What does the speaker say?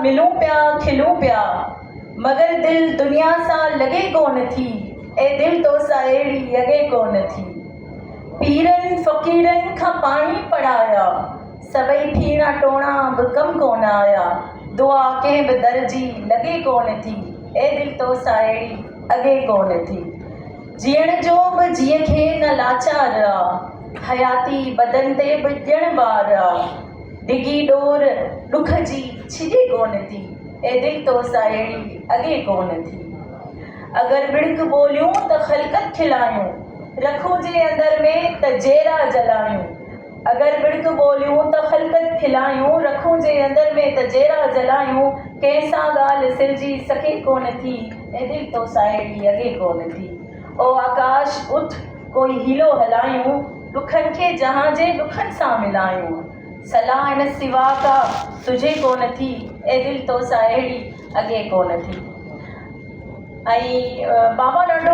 मिलूं पिया खिलूं पिया मगर दिल दुनिया सां लॻे कोन थी ए दिल तो सां अहिड़ी अॻे कोन थी। पीरनि फ़क़ीरनि खां पाणी पढ़ाया सभई फीणा टोणा बि कम कोन आया। दुआ कंहिं बि दर जी लॻे कोन थी ए दिल तो सां अहिड़ी अॻे कोन थी। जीअण जो बि जीअ खे न लाचार आ हयाती बदन ते बि ॼण ॿार आ। डिगी डोर ॾुख जी छिॼे कोन थी ए दिल तो सां अहिड़ी अॻे कोन थी। अगरि बिड़क ॿोलियूं त ख़लक़त खिलायूं रखूं जे अंदर में त जेरा जलायूं। अगरि बिड़क ॿोलियूं त ख़लक़त खिलायूं रखूं जे अंदर में त जेरा जलायूं। कंहिंसां ॻाल्हि सिरजी सके कोन थी ए दिल तो सां अहिड़ी अॻे कोन थी। ओ आकाश उठ कोई हीलो हलायूं ॾुखनि खे जहां जे ॾुखनि सां मिलायूं। सलाह इन सिवा का सुझे कोन थी ए दिल तो सां अहिड़ी अॻे कोन थी। ऐं बाबा ॾाढो